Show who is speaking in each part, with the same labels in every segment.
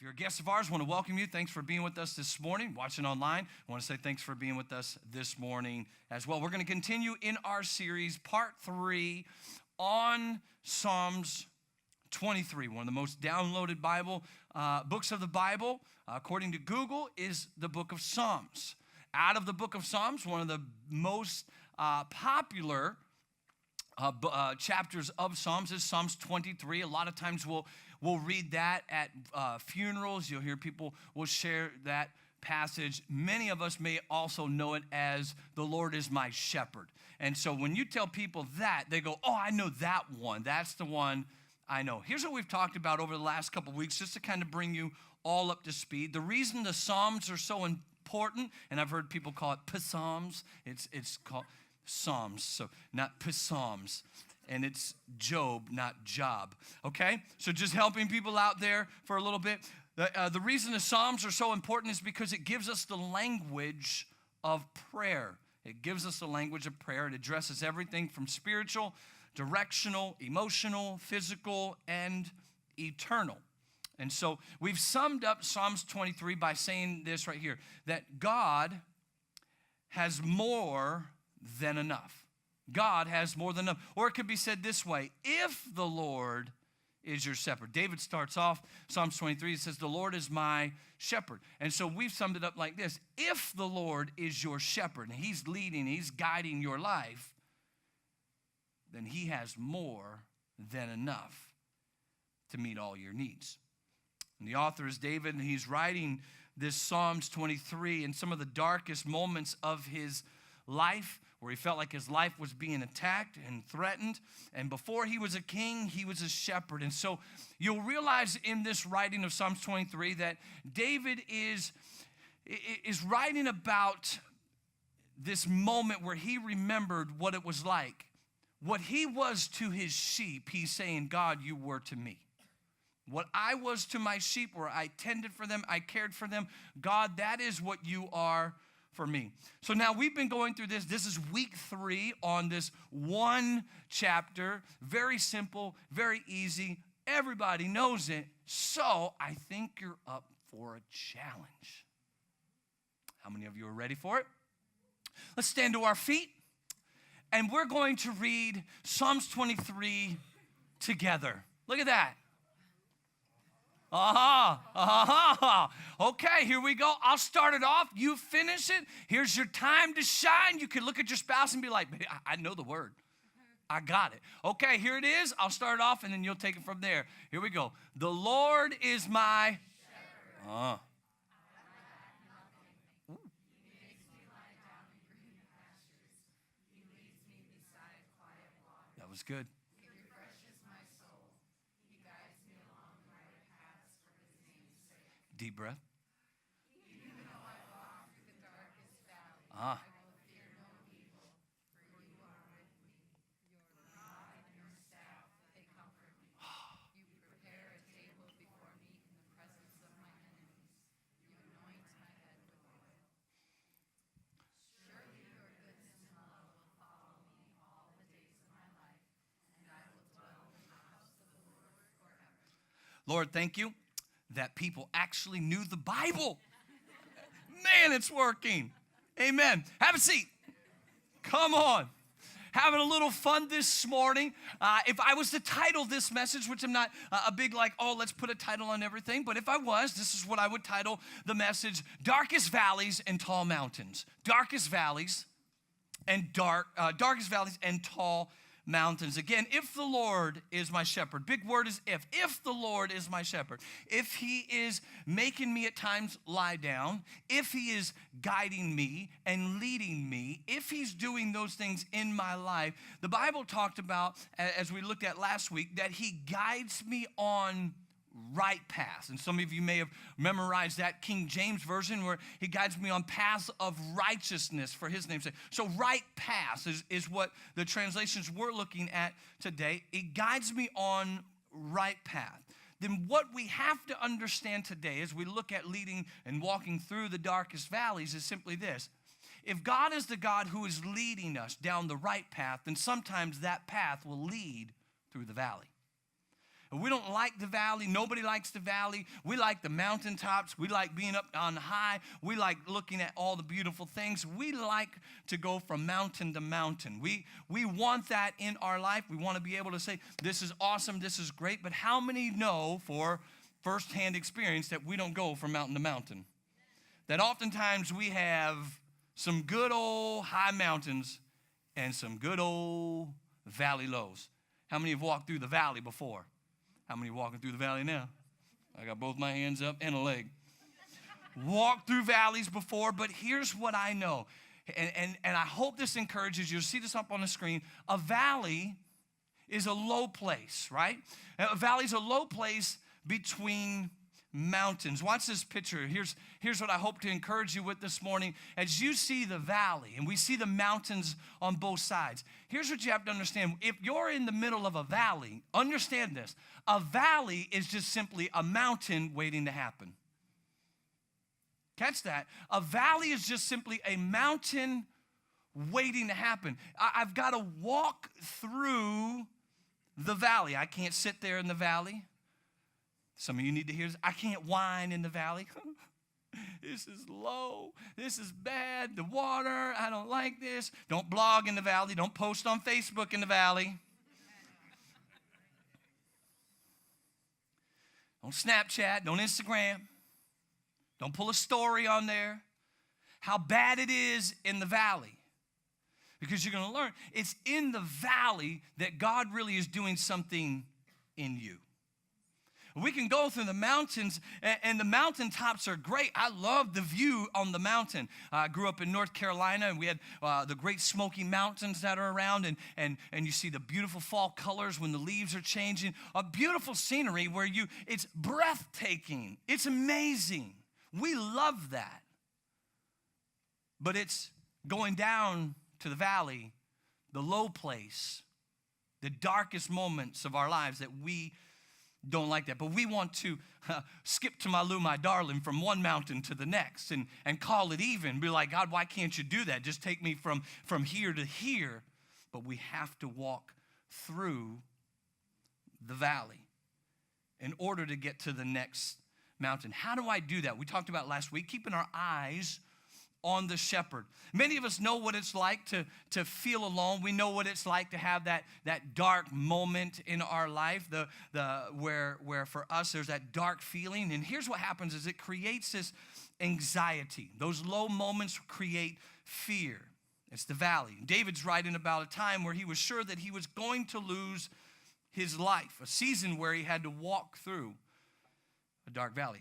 Speaker 1: you're a guest of ours, I want to welcome you. Thanks for being with us this morning. Watching online, I want to say thanks for being with us this morning as well. We're going to continue in our series, part 3, on Psalms 23. One of the most downloaded books of the Bible, according to Google, is the book of Psalms. Out of the book of Psalms, one of the most popular chapters of Psalms is Psalms 23. A lot of times we'll read that at funerals. You'll hear people will share that passage. Many of us may also know it as the Lord is my shepherd. And so when you tell people that, they go, oh, I know that one. That's the one I know. Here's what we've talked about over the last couple of weeks, just to kind of bring you all up to speed. The reason the Psalms are so important, and I've heard people call it psalms. It's called Psalms, so not psalms. And it's Job, not job. Okay? So just helping people out there for a little bit. The reason the Psalms are so important is because it gives us the language of prayer. It gives us the language of prayer. It addresses everything from spiritual, directional, emotional, physical, and eternal. And so we've summed up Psalms 23 by saying this right here, that God has more than enough. God has more than enough. Or it could be said this way, if the Lord is your shepherd. David starts off Psalms 23, he says, the Lord is my shepherd. And so we've summed it up like this. If the Lord is your shepherd, and he's leading, he's guiding your life, then he has more than enough to meet all your needs. And the author is David, and he's writing this Psalms 23 in some of the darkest moments of his life, where he felt like his life was being attacked and threatened. And before he was a king, he was a shepherd. And so you'll realize in this writing of Psalms 23 that David is writing about this moment where he remembered what it was like. What he was to his sheep, he's saying, God, you were to me. What I was to my sheep, where I tended for them, I cared for them, God, that is what you are for me. So now we've been going through this. This is week 3 on this one chapter. Very simple, very easy. Everybody knows it. So I think you're up for a challenge. How many of you are ready for it? Let's stand to our feet, and we're going to read Psalms 23 together. Look at that. Okay, here we go. I'll start it off. You finish it. Here's your time to shine. You can look at your spouse and be like, I know the word. I got it. Okay, here it is. I'll start it off, and then you'll take it from there. Here we go. The Lord is my shepherd. That was good. Deep breath. Even though I walk through the darkest valley, I will fear no evil, for you are with me. Your rod and your staff, they comfort me. You prepare a table before me in the presence of my enemies. You anoint my head with oil. Surely your goodness and love will follow me all the days of my life, and I will dwell in the house of the Lord forever. Lord, thank you that people actually knew the Bible. Man, it's working. Amen. Have a seat. Come on. Having a little fun this morning. If I was to title this message, which I'm not a big let's put a title on everything, but if I was, this is what I would title the message, Darkest Valleys and Tall Mountains. Darkest valleys and darkest valleys and tall mountains. Again, if the Lord is my shepherd, big word is if. If the Lord is my shepherd, if he is making me at times lie down, if he is guiding me and leading me, if he's doing those things in my life, the Bible talked about, as we looked at last week, that he guides me on right paths. And some of you may have memorized that King James version where he guides me on paths of righteousness for his name's sake. So right paths is what the translations we're looking at today. It guides me on right path. Then what we have to understand today as we look at leading and walking through the darkest valleys is simply this. If God is the God who is leading us down the right path, then sometimes that path will lead through the valley. We don't like the valley. Nobody likes the valley. We like the mountaintops. We like being up on high. We like looking at all the beautiful things. We like to go from mountain to mountain. We want that in our life. We want to be able to say, this is awesome, this is great. But how many know for firsthand experience that we don't go from mountain to mountain? That oftentimes we have some good old high mountains and some good old valley lows. How many have walked through the valley before? How many are walking through the valley now? I got both my hands up and a leg. Walked through valleys before, but here's what I know. And I hope this encourages you. See this up on the screen. A valley is a low place, right? A valley is a low place between mountains. Watch this picture. Here's what I hope to encourage you with this morning. As you see the valley and we see the mountains on both sides, here's what you have to understand. If you're in the middle of a valley, understand this. A valley is just simply a mountain waiting to happen. Catch that. A valley is just simply a mountain waiting to happen. I've got to walk through the valley. I can't sit there in the valley. Some of you need to hear this. I can't whine in the valley. This is low. This is bad. The water, I don't like this. Don't blog in the valley. Don't post on Facebook in the valley. Don't Snapchat. Don't Instagram. Don't pull a story on there. How bad it is in the valley. Because you're going to learn it's in the valley that God really is doing something in you. We can go through the mountains, and the mountaintops are great. I love the view on the mountain. I grew up in North Carolina, and we had the Great Smoky Mountains that are around, and you see the beautiful fall colors when the leaves are changing. A beautiful scenery where it's breathtaking. It's amazing. We love that. But it's going down to the valley, the low place, the darkest moments of our lives that we don't like that. But we want to skip to my darling from one mountain to the next and call it even. Be like, God, why can't you do that? Just take me from here to here. But we have to walk through the valley in order to get to the next mountain. How do I do that? We talked about last week, keeping our eyes on the shepherd. Many of us know what it's like to feel alone. We know what it's like to have that dark moment in our life, where for us there's that dark feeling. And here's what happens is it creates this anxiety. Those low moments create fear. It's the valley. David's writing about a time where he was sure that he was going to lose his life, a season where he had to walk through a dark valley.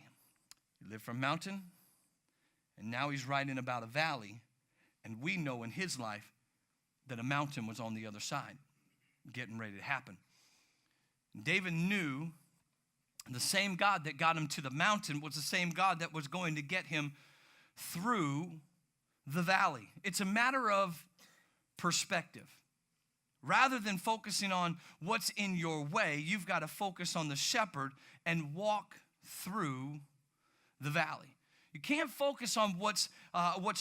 Speaker 1: He lived from mountain, and now he's writing about a valley, and we know in his life that a mountain was on the other side, getting ready to happen. David knew the same God that got him to the mountain was the same God that was going to get him through the valley. It's a matter of perspective. Rather than focusing on what's in your way, you've got to focus on the shepherd and walk through the valley. You can't focus on what's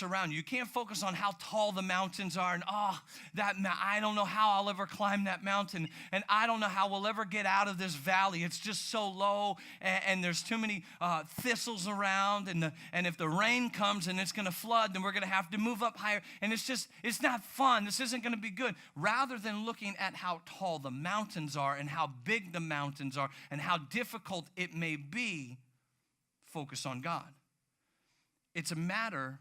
Speaker 1: around you. You can't focus on how tall the mountains are. And I don't know how I'll ever climb that mountain. And I don't know how we'll ever get out of this valley. It's just so low, and there's too many thistles around. And if the rain comes and it's going to flood, then we're going to have to move up higher. And it's not fun. This isn't going to be good. Rather than looking at how tall the mountains are and how big the mountains are and how difficult it may be, focus on God. It's a matter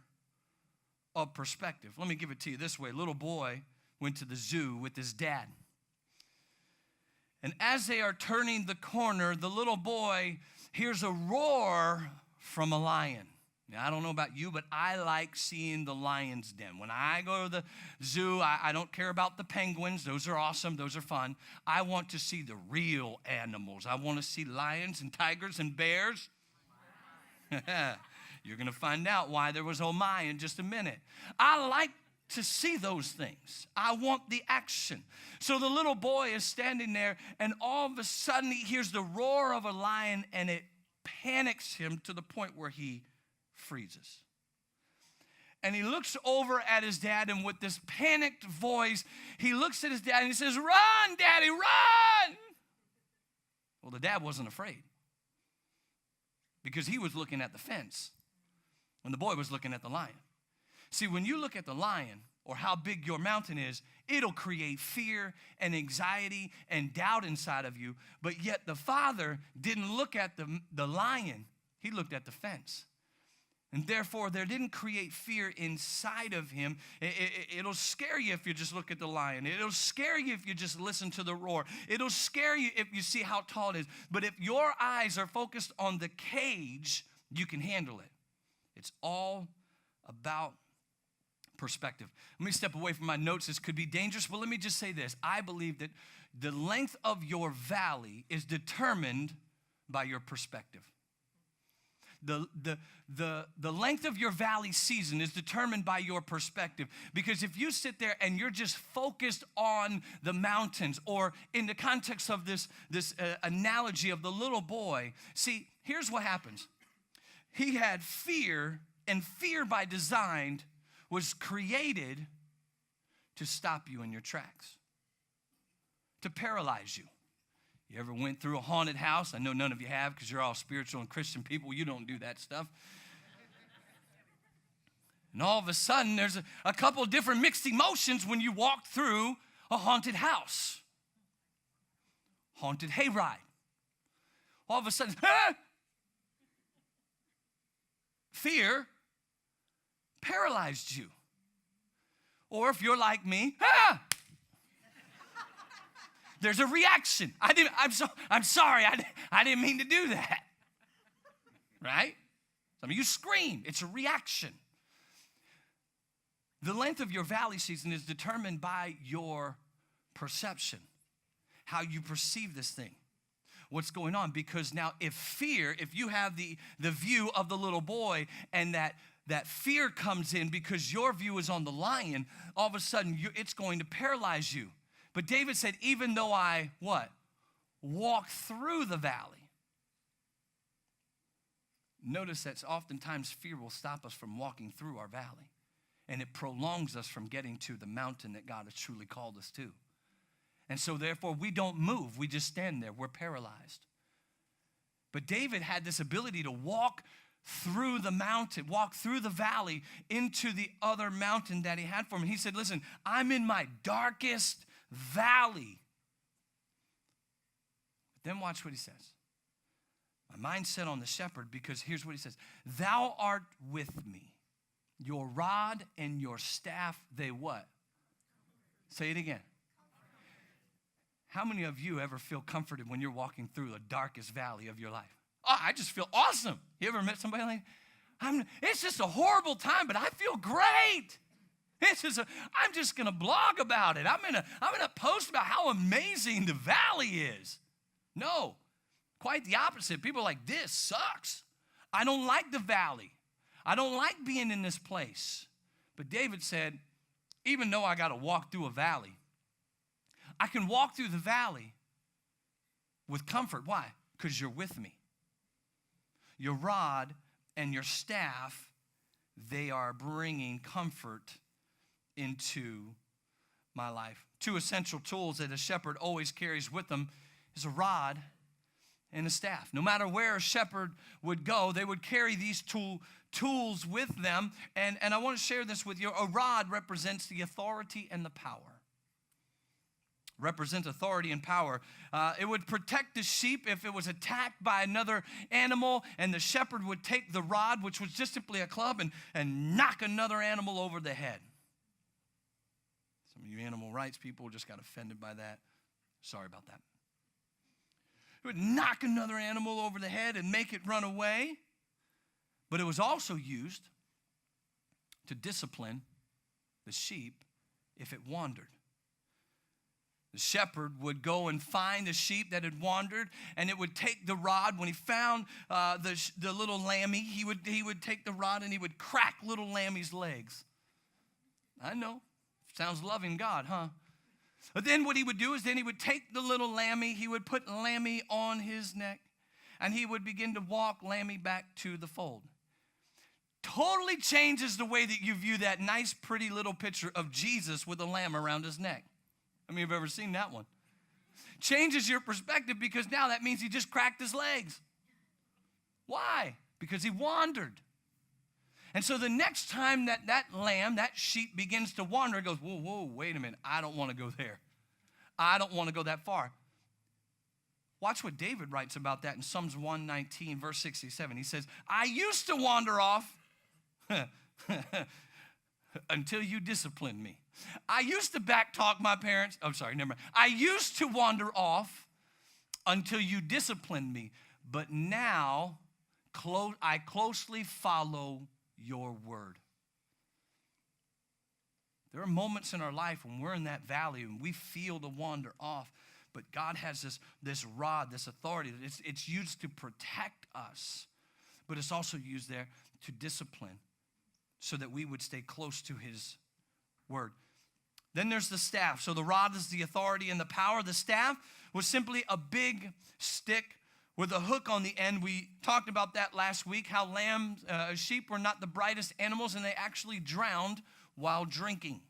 Speaker 1: of perspective. Let me give it to you this way. A little boy went to the zoo with his dad. And as they are turning the corner, the little boy hears a roar from a lion. Now, I don't know about you, but I like seeing the lion's den. When I go to the zoo, I don't care about the penguins. Those are awesome. Those are fun. I want to see the real animals. I want to see lions and tigers and bears. You're going to find out why there was oh my in just a minute. I like to see those things. I want the action. So the little boy is standing there, and all of a sudden he hears the roar of a lion, and it panics him to the point where he freezes. And he looks over at his dad, and with this panicked voice, he looks at his dad and he says, "Run, Daddy, run!" Well, the dad wasn't afraid because he was looking at the fence when the boy was looking at the lion. See, when you look at the lion or how big your mountain is, it'll create fear and anxiety and doubt inside of you. But yet the father didn't look at the lion. He looked at the fence. And therefore, there didn't create fear inside of him. It'll scare you if you just look at the lion. It'll scare you if you just listen to the roar. It'll scare you if you see how tall it is. But if your eyes are focused on the cage, you can handle it. It's all about perspective. Let me step away from my notes. This could be dangerous, but let me just say this. I believe that the length of your valley is determined by your perspective. The length of your valley season is determined by your perspective. Because if you sit there and you're just focused on the mountains, or in the context of this analogy of the little boy, see, here's what happens. He had fear, and fear by design was created to stop you in your tracks, to paralyze you. You ever went through a haunted house? I know none of you have because you're all spiritual and Christian people. You don't do that stuff. And all of a sudden, there's a couple of different mixed emotions when you walk through a haunted house. Haunted hayride. All of a sudden, fear paralyzed you. Or if you're like me, there's a reaction. I'm sorry, I didn't mean to do that. Right? Some of you scream. It's a reaction. The length of your valley season is determined by your perception, how you perceive this thing, what's going on. Because now if you have the view of the little boy, and that fear comes in because your view is on the lion, all of a sudden it's going to paralyze you. But David said, even though I, what? Walk through the valley. Notice that oftentimes fear will stop us from walking through our valley. And it prolongs us from getting to the mountain that God has truly called us to. And so therefore we don't move. We just stand there. We're paralyzed. But David had this ability to walk through the mountain, walk through the valley into the other mountain that he had for him. He said, listen, I'm in my darkest valley. But then watch what he says. My mind's set on the shepherd, because here's what he says. Thou art with me. Your rod and your staff, they what? Say it again. How many of you ever feel comforted when you're walking through the darkest valley of your life? Oh, I just feel awesome. You ever met somebody like, it's just a horrible time, but I feel great. I'm just going to blog about it. I'm gonna post about how amazing the valley is. No, quite the opposite. People are like, this sucks. I don't like the valley. I don't like being in this place. But David said, even though I got to walk through a valley, I can walk through the valley with comfort. Why? Because you're with me. Your rod and your staff, they are bringing comfort into my life. Two essential tools that a shepherd always carries with them is a rod and a staff. No matter where a shepherd would go, they would carry these tools with them. And I want to share this with you. A rod represents the authority and the power. Represents authority and power. It would protect the sheep if it was attacked by another animal, and the shepherd would take the rod, which was just simply a club, and knock another animal over the head. Some of you animal rights people just got offended by that. Sorry about that. It would knock another animal over the head and make it run away. But it was also used to discipline the sheep if it wandered. The shepherd would go and find the sheep that had wandered, and it would take the rod. When he found the little lammy, he would take the rod and he would crack little lammy's legs. I know, sounds loving God, huh? But then what he would do is then he would take the little lammy, he would put lammy on his neck, and he would begin to walk lammy back to the fold. Totally changes the way that you view that nice, pretty little picture of Jesus with a lamb around his neck. I mean, you've ever seen that one? changes your perspective, because now that means he just cracked his legs. Why? Because he wandered. And so the next time that lamb, that sheep begins to wander, it goes, whoa, wait a minute. I don't want to go there. I don't want to go that far. Watch what David writes about that in Psalms 119, verse 67. He says, I used to wander off until you disciplined me. I used to backtalk my parents. I'm sorry, never mind. I used to wander off until you disciplined me. But now I closely follow your word. There are moments in our life when we're in that valley and we feel to wander off, but God has this rod, this authority. It's used to protect us, but it's also used there to discipline so that we would stay close to his word. Then there's the staff. So the rod is the authority and the power. The staff was simply a big stick with a hook on the end. We talked about that last week, how sheep were not the brightest animals, and they actually drowned while drinking.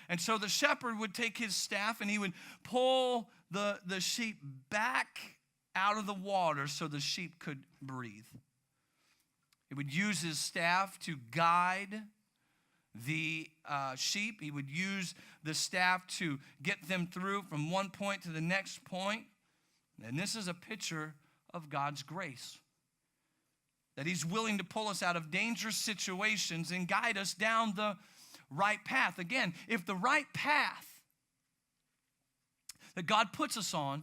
Speaker 1: And so the shepherd would take his staff and he would pull the sheep back out of the water so the sheep could breathe. He would use his staff to guide the sheep. He would use the staff to get them through from one point to the next point. And this is a picture of God's grace, that he's willing to pull us out of dangerous situations and guide us down the right path. Again, if the right path that God puts us on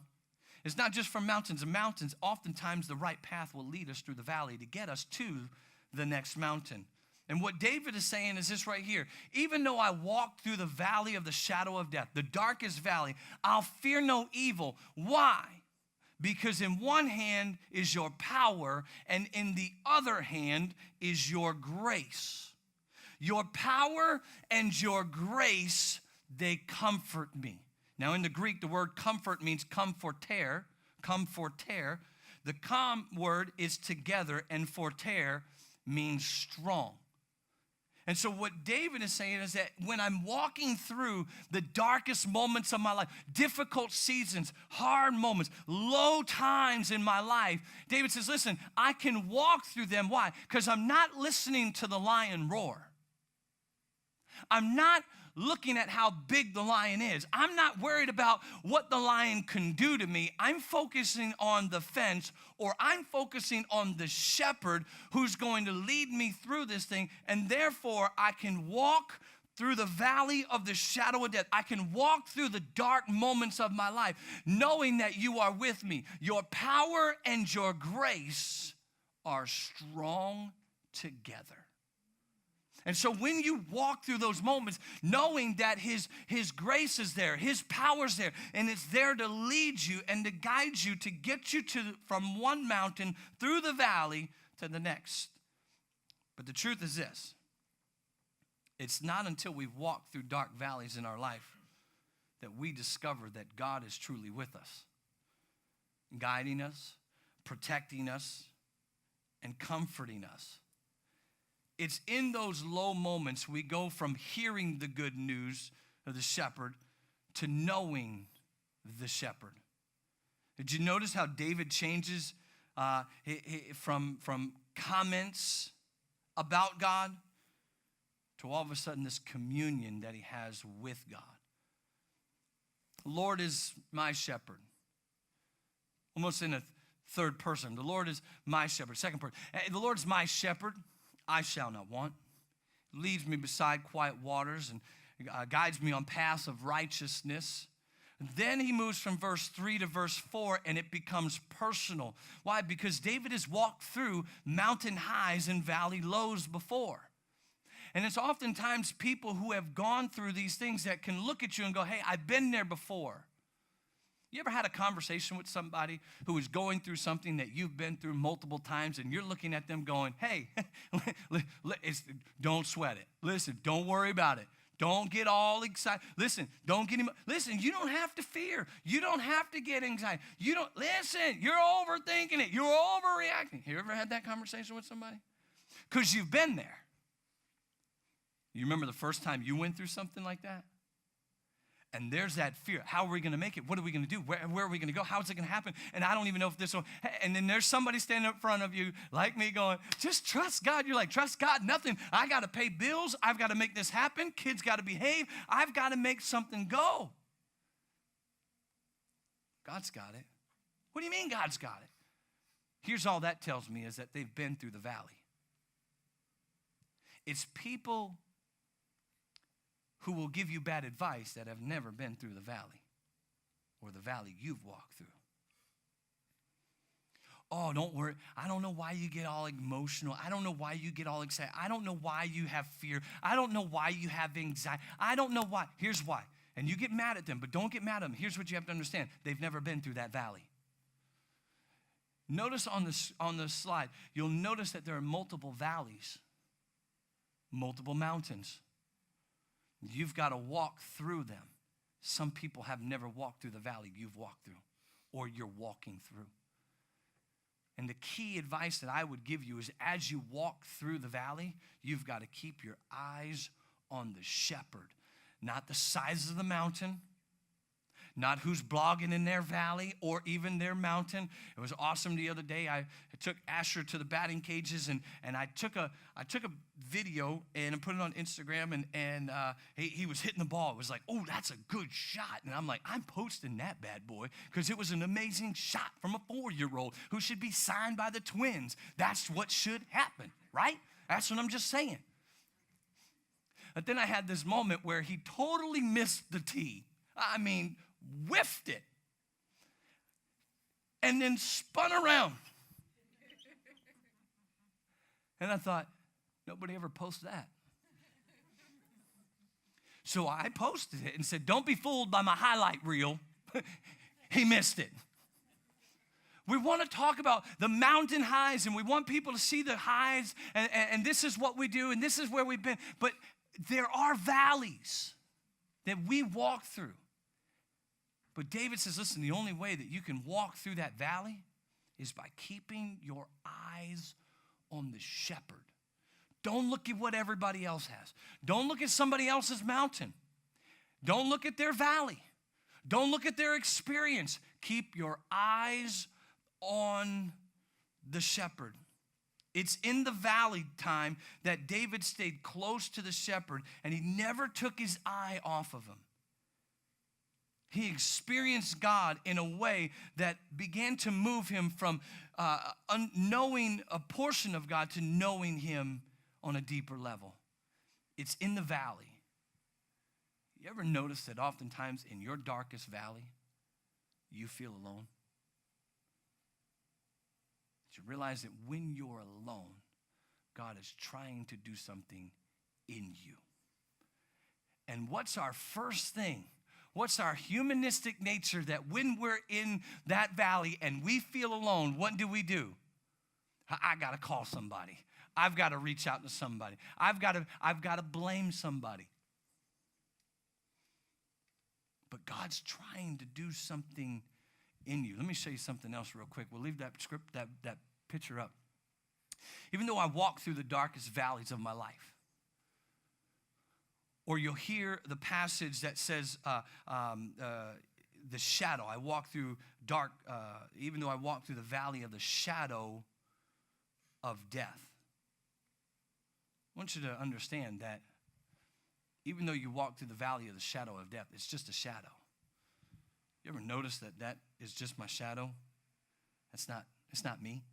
Speaker 1: is not just from mountains and mountains, oftentimes the right path will lead us through the valley to get us to the next mountain. And what David is saying is this right here. Even though I walk through the valley of the shadow of death, the darkest valley, I'll fear no evil. Why? Because in one hand is your power, and in the other hand is your grace. Your power and your grace, they comfort me. Now in the Greek, the word comfort means comforter. The word is together, and forter means strong. And so what David is saying is that when I'm walking through the darkest moments of my life, difficult seasons, hard moments, low times in my life, David says, listen, I can walk through them. Why? Because I'm not listening to the lion roar. I'm not looking at how big the lion is. I'm not worried about what the lion can do to me. I'm focusing on the fence, or I'm focusing on the shepherd who's going to lead me through this thing, and therefore I can walk through the valley of the shadow of death. I can walk through the dark moments of my life knowing that you are with me. Your power and your grace are strong together. And so when you walk through those moments, knowing that his grace is there, his power is there, and it's there to lead you and to guide you to get you from one mountain through the valley to the next. But the truth is this: it's not until we've walked through dark valleys in our life that we discover that God is truly with us, guiding us, protecting us, and comforting us. It's in those low moments we go from hearing the good news of the shepherd to knowing the shepherd. Did you notice how David changes from comments about God to all of a sudden this communion that he has with God? The Lord is my shepherd. Almost in a third person. The Lord is my shepherd. Second person. The Lord is my shepherd. I shall not want. Leads me beside quiet waters and guides me on paths of righteousness. Then he moves from verse 3 to verse 4, and it becomes personal. Why? Because David has walked through mountain highs and valley lows before. And it's oftentimes people who have gone through these things that can look at you and go, hey, I've been there before. You ever had a conversation with somebody who is going through something that you've been through multiple times, and you're looking at them going, hey, don't sweat it. Listen, don't worry about it. Don't get all excited. Listen, listen, you don't have to fear. You don't have to get anxiety. Listen, you're overthinking it. You're overreacting. You ever had that conversation with somebody? Because you've been there. You remember the first time you went through something like that? And there's that fear. How are we going to make it? What are we going to do? Where are we going to go? How is it going to happen? And I don't even know if this will. And then there's somebody standing up in front of you like me going, just trust God. You're like, trust God? Nothing. I got to pay bills. I've got to make this happen. Kids got to behave. I've got to make something go. God's got it. What do you mean God's got it? Here's all that tells me is that they've been through the valley. It's people who will give you bad advice that have never been through the valley or the valley you've walked through. Oh, don't worry. I don't know why you get all emotional. I don't know why you get all excited. I don't know why you have fear. I don't know why you have anxiety. I don't know why. Here's why. And you get mad at them, but don't get mad at them. Here's what you have to understand. They've never been through that valley. Notice on the slide, you'll notice that there are multiple valleys, multiple mountains. You've got to walk through them. Some people have never walked through the valley you've walked through or you're walking through. And the key advice that I would give you is as you walk through the valley, you've got to keep your eyes on the shepherd, not the size of the mountain, not who's blogging in their valley or even their mountain. It was awesome the other day. I took Asher to the batting cages and I took a video and I put it on Instagram and he was hitting the ball. It was like, oh, that's a good shot. And I'm like, I'm posting that bad boy because it was an amazing shot from a 4-year-old who should be signed by the Twins. That's what should happen, right? That's what I'm just saying. But then I had this moment where he totally missed the tee. I mean, whiffed it, and then spun around. And I thought, nobody ever posts that. So I posted it and said, don't be fooled by my highlight reel. He missed it. We want to talk about the mountain highs, and we want people to see the highs, and this is what we do, and this is where we've been. But there are valleys that we walk through. But David says, listen, the only way that you can walk through that valley is by keeping your eyes on the shepherd. Don't look at what everybody else has. Don't look at somebody else's mountain. Don't look at their valley. Don't look at their experience. Keep your eyes on the shepherd. It's in the valley time that David stayed close to the shepherd and he never took his eye off of him. He experienced God in a way that began to move him from knowing a portion of God to knowing him on a deeper level. It's in the valley. You ever notice that oftentimes in your darkest valley, you feel alone? Did you realize that when you're alone, God is trying to do something in you? And what's our first thing? What's our humanistic nature that when we're in that valley and we feel alone, what do? I got to call somebody. I've got to reach out to somebody. I've got to blame somebody. But God's trying to do something in you. Let me show you something else real quick. We'll leave that script, that picture up. Even though I walk through the darkest valleys of my life, or you'll hear the passage that says the shadow. I walk through dark, even though I walk through the valley of the shadow of death. I want you to understand that even though you walk through the valley of the shadow of death, it's just a shadow. You ever notice that is just my shadow? It's not me.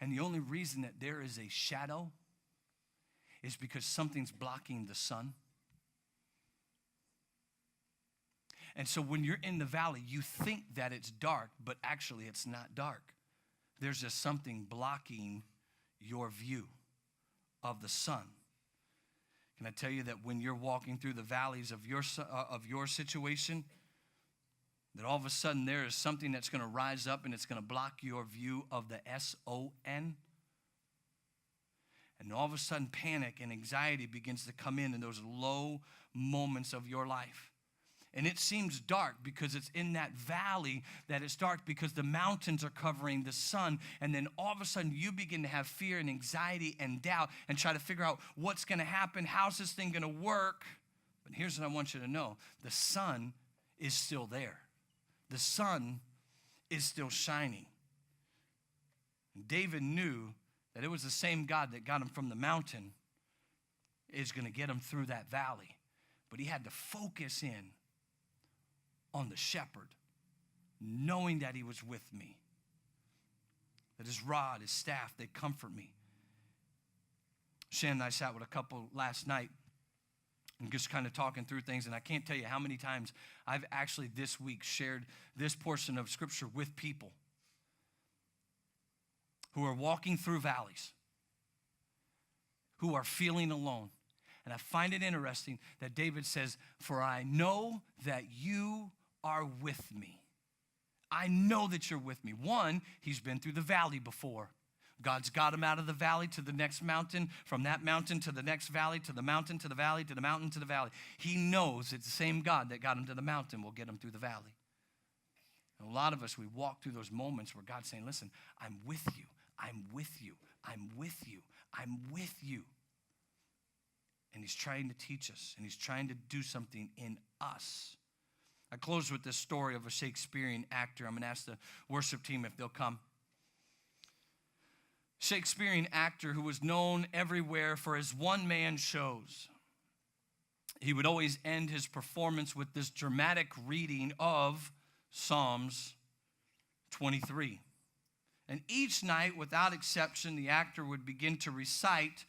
Speaker 1: And the only reason that there is a shadow is because something's blocking the sun. And so when you're in the valley, you think that it's dark, but actually it's not dark. There's just something blocking your view of the sun. Can I tell you that when you're walking through the valleys of your situation, that all of a sudden there is something that's going to rise up and it's going to block your view of the S-O-N? And all of a sudden, panic and anxiety begins to come in those low moments of your life. And it seems dark because it's in that valley that it's dark because the mountains are covering the sun. And then all of a sudden, you begin to have fear and anxiety and doubt and try to figure out what's going to happen, how's this thing going to work. But here's what I want you to know. The sun is still there. The sun is still shining. David knew that it was the same God that got him from the mountain is going to get him through that valley. But he had to focus in on the shepherd, knowing that he was with me, that his rod, his staff, they comfort me. Shannon and I sat with a couple last night and just kind of talking through things, and I can't tell you how many times I've actually this week shared this portion of Scripture with people who are walking through valleys, who are feeling alone. And I find it interesting that David says, "For I know that you are with me." I know that you're with me. One, he's been through the valley before. God's got him out of the valley to the next mountain, from that mountain to the next valley, to the mountain, to the valley, to the mountain, to the valley. He knows it's the same God that got him to the mountain will get him through the valley. And a lot of us, we walk through those moments where God's saying, listen, I'm with you. I'm with you. I'm with you. I'm with you. And he's trying to teach us, and he's trying to do something in us. I close with this story of a Shakespearean actor. I'm going to ask the worship team if they'll come. Shakespearean actor who was known everywhere for his one-man shows. He would always end his performance with this dramatic reading of Psalms 23. And each night, without exception, the actor would begin to recite,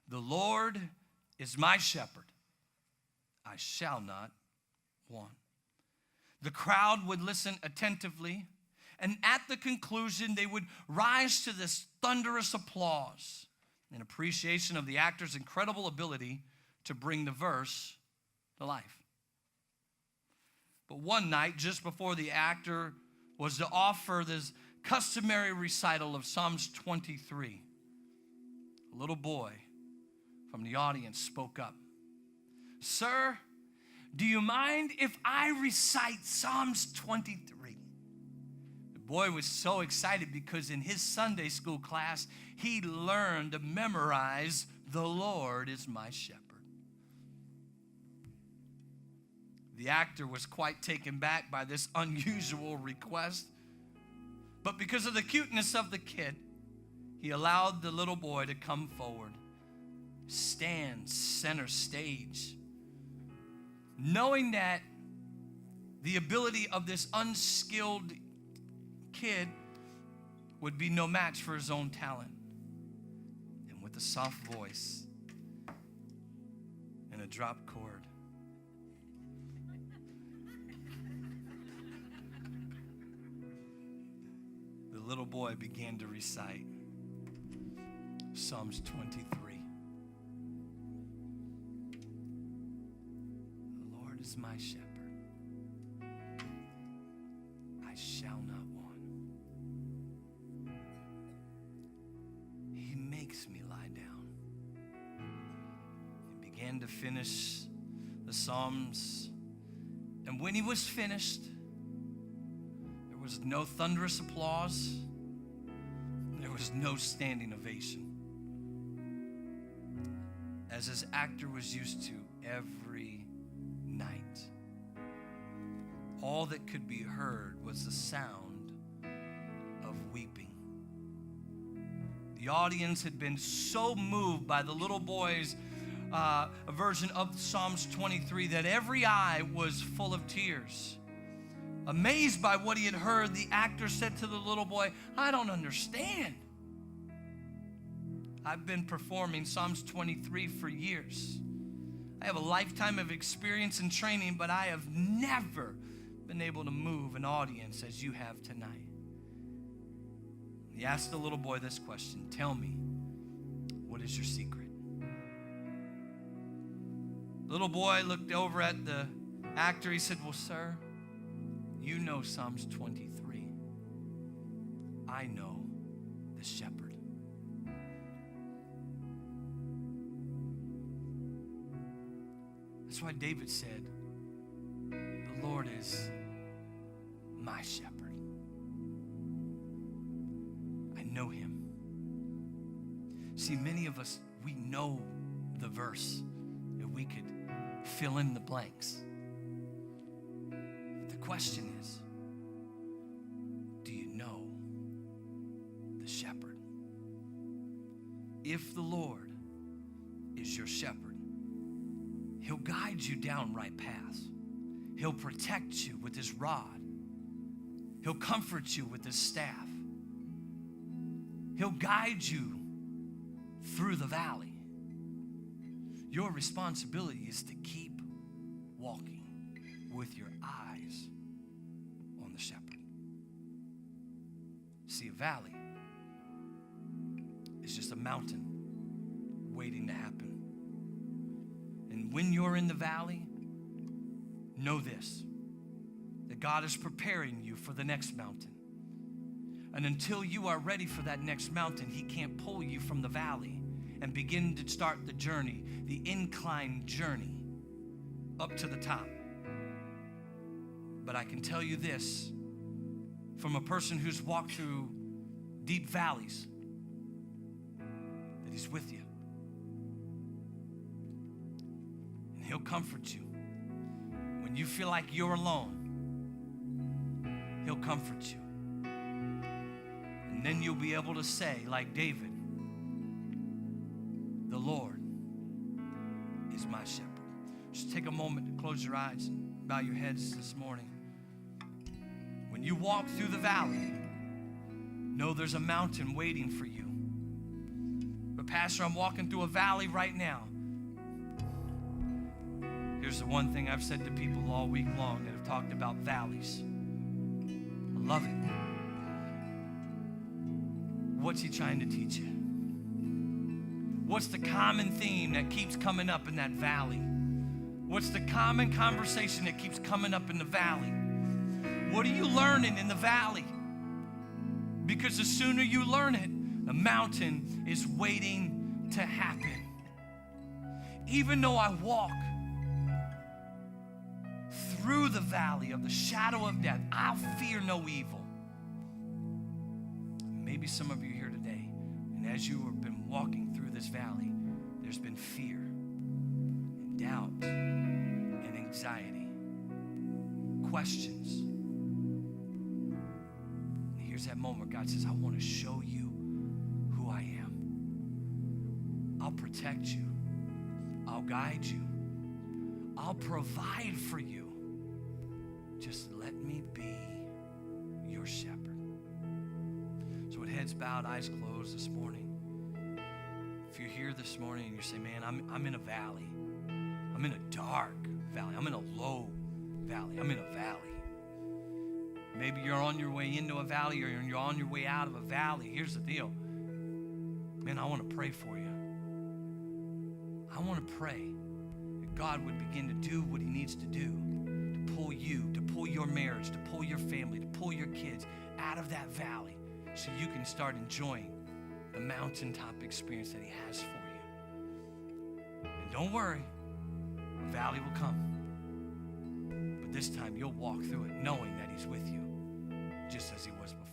Speaker 1: "The Lord is my shepherd. I shall not want." The crowd would listen attentively, and at the conclusion, they would rise to this thunderous applause in appreciation of the actor's incredible ability to bring the verse to life. But one night, just before the actor was to offer this customary recital of Psalms 23, a little boy from the audience spoke up. "Sir, do you mind if I recite Psalms 23? The boy was so excited because in his Sunday school class, he learned to memorize, "The Lord is my shepherd." The actor was quite taken back by this unusual request, but because of the cuteness of the kid, he allowed the little boy to come forward, stand center stage, knowing that the ability of this unskilled kid would be no match for his own talent. And with a soft voice and a drop chord, the little boy began to recite Psalms 23. "The Lord is my shepherd. I shall not want. He makes me lie down." He began to finish the Psalms. And when he was finished, there was no thunderous applause. There was no standing ovation, as his actor was used to every night. All that could be heard was the sound of weeping. The audience had been so moved by the little boy's version of Psalms 23 that every eye was full of tears. Amazed by what he had heard, the actor said to the little boy, "I don't understand. I've been performing Psalms 23 for years. I have a lifetime of experience and training, but I have never been able to move an audience as you have tonight." He asked the little boy this question, "Tell me, what is your secret?" The little boy looked over at the actor. He said, "Well, sir, you know Psalms 23. I know the shepherd." That's why David said, "The Lord is my shepherd. I know him." See, many of us, we know the verse. If we could fill in the blanks. But the question is, do you know the shepherd? If the Lord is your shepherd, he'll guide you down right paths. He'll protect you with his rod. He'll comfort you with his staff. He'll guide you through the valley. Your responsibility is to keep walking with your eyes on the shepherd. See, a valley is just a mountain waiting to happen. And when you're in the valley, know this, that God is preparing you for the next mountain. And until you are ready for that next mountain, he can't pull you from the valley and begin to start the journey, the incline journey up to the top. But I can tell you this, from a person who's walked through deep valleys, that he's with you. And he'll comfort you. When you feel like you're alone, he'll comfort you. And then you'll be able to say, like David, the Lord is my shepherd. Just take a moment to close your eyes and bow your heads this morning. When you walk through the valley, know there's a mountain waiting for you. But Pastor, I'm walking through a valley right now. Here's the one thing I've said to people all week long that have talked about valleys. I love it. What's he trying to teach you? What's the common theme that keeps coming up in that valley? What's the common conversation that keeps coming up in the valley? What are you learning in the valley? Because the sooner you learn it, the mountain is waiting to happen. Even though I walk through the valley of the shadow of death, I'll fear no evil. Maybe some of you here today, and as you have been walking through this valley, there's been fear and doubt and anxiety, questions. And here's that moment where God says, I want to show you who I am. I'll protect you. I'll guide you. I'll provide for you. Just let me be your shepherd. So with heads bowed, eyes closed this morning, if you're here this morning and you say, man, I'm in a valley. I'm in a dark valley. I'm in a low valley. I'm in a valley. Maybe you're on your way into a valley or you're on your way out of a valley. Here's the deal. Man, I want to pray for you. I want to pray that God would begin to do what he needs to do to pull you, to pull your marriage, to pull your family, to pull your kids out of that valley so you can start enjoying the mountaintop experience that he has for you. And don't worry, a valley will come. But this time you'll walk through it knowing that he's with you, just as he was before.